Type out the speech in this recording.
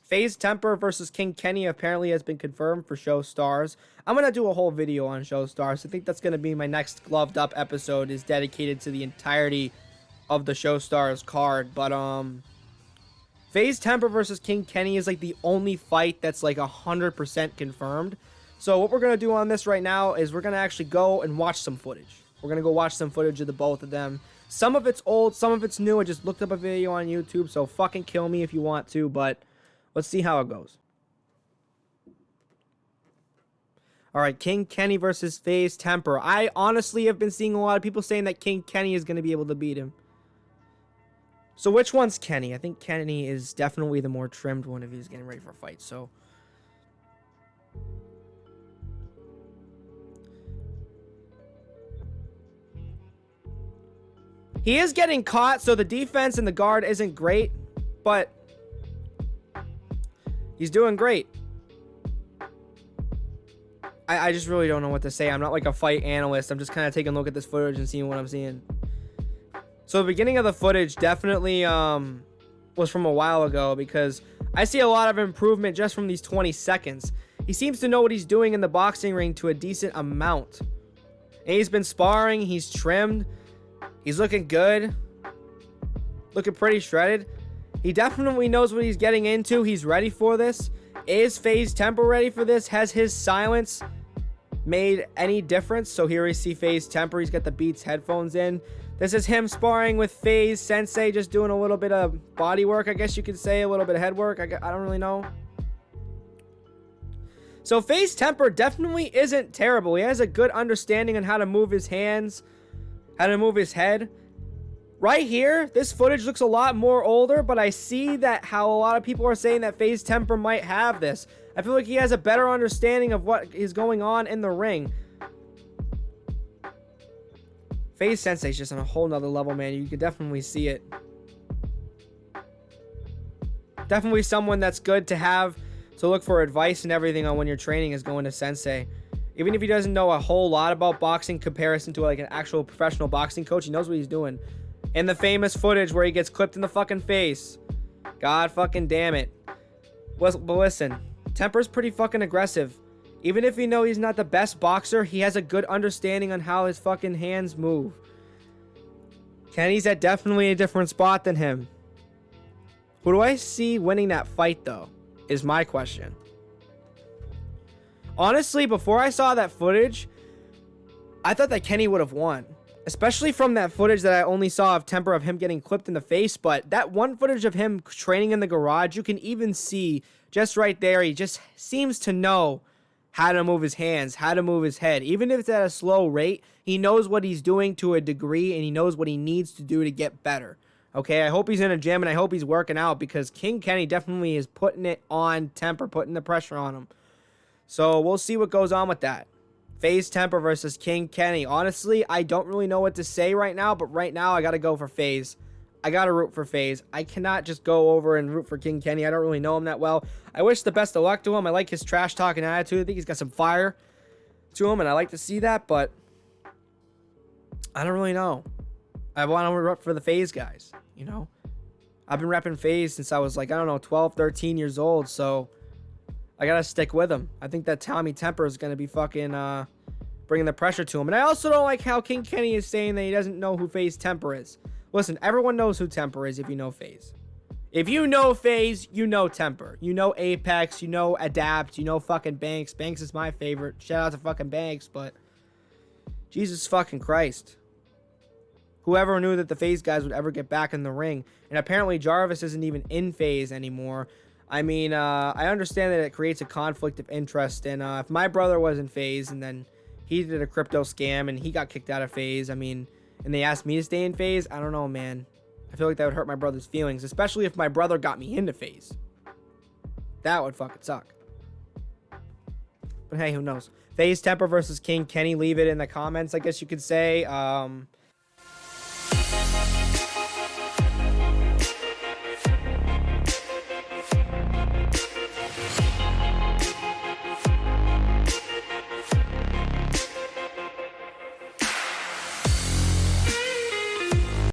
Faze Temperrr versus King Kenny apparently has been confirmed for Showstars. I'm going to do a whole video on Showstars. I think that's going to be my next gloved up episode, is dedicated to the entirety of the Showstars card. But Faze Temperrr versus King Kenny is like the only fight that's like 100% confirmed. So what we're going to do on this right now is we're going to actually go and watch some footage. We're going to go watch some footage of the both of them. Some of it's old, some of it's new. I just looked up a video on YouTube, so fucking kill me if you want to, but let's see how it goes. Alright, King Kenny versus Faze Temperrr. I honestly have been seeing a lot of people saying that King Kenny is going to be able to beat him. So which one's Kenny? I think Kenny is definitely the more trimmed one if he's getting ready for a fight, so... He is getting caught, so the defense and the guard isn't great, but he's doing great. I just really don't know what to say. I'm not like a fight analyst. I'm just kind of taking a look at this footage and seeing what I'm seeing. So the beginning of the footage definitely was from a while ago, because I see a lot of improvement just from these 20 seconds. He seems to know what he's doing in the boxing ring to a decent amount. And he's been sparring. He's trimmed. He's looking good. Looking pretty shredded. He definitely knows what he's getting into. He's ready for this. Is Faze Temperrr ready for this? Has his silence made any difference? So here we see Faze Temperrr. He's got the Beats headphones in. This is him sparring with Faze Sensei, just doing a little bit of body work, I guess you could say. A little bit of head work. I don't really know. So Faze Temperrr definitely isn't terrible. He has a good understanding on how to move his hands, how to move his head. Right here, this footage looks a lot more older, but I see that how a lot of people are saying that Faze Temperrr might have this. I feel like he has a better understanding of what is going on in the ring. Faze Sensei's just on a whole nother level, man. You can definitely see it. Definitely someone that's good to have to look for advice and everything on when you're training is going to Sensei. Even if he doesn't know a whole lot about boxing comparison to like an actual professional boxing coach, he knows what he's doing. In the famous footage where he gets clipped in the fucking face. God fucking damn it. But listen, Temperr's pretty fucking aggressive. Even if you know he's not the best boxer, he has a good understanding on how his fucking hands move. Kenny's at definitely a different spot than him. Who do I see winning that fight though? Is my question. Honestly, before I saw that footage, I thought that Kenny would have won. Especially from that footage that I only saw of Temperrr of him getting clipped in the face. But that one footage of him training in the garage, you can even see just right there, he just seems to know how to move his hands, how to move his head. Even if it's at a slow rate, he knows what he's doing to a degree, and he knows what he needs to do to get better. Okay, I hope he's in a gym, and I hope he's working out, because King Kenny definitely is putting it on Temperrr, putting the pressure on him. So we'll see what goes on with that. Faze Temperrr versus King Kenny. Honestly, I don't really know what to say right now, but right now I got to go for Faze. I got to root for Faze. I cannot just go over and root for King Kenny. I don't really know him that well. I wish the best of luck to him. I like his trash talking attitude. I think he's got some fire to him, and I like to see that, but I don't really know. I want to root for the Faze guys, you know? I've been repping Faze since I was like, I don't know, 12, 13 years old, so I gotta stick with him. I think that Tommy Temperrr is gonna be fucking bringing the pressure to him. And I also don't like how King Kenny is saying that he doesn't know who Faze Temperrr is. Listen, everyone knows who Temperrr is if you know Faze. If you know Faze, you know Temperrr. You know Apex, you know Adapt, you know fucking Banks. Banks is my favorite. Shout out to fucking Banks, but Jesus fucking Christ. Whoever knew that the Faze guys would ever get back in the ring. And apparently Jarvis isn't even in Faze anymore. I mean, I understand that it creates a conflict of interest, and if my brother was in Faze and then he did a crypto scam and he got kicked out of Faze, I mean, and they asked me to stay in Faze, I don't know, man. I feel like that would hurt my brother's feelings, especially if my brother got me into Faze. That would fucking suck. But hey, who knows? Faze Temperrr versus King Kenny, leave it in the comments, I guess you could say.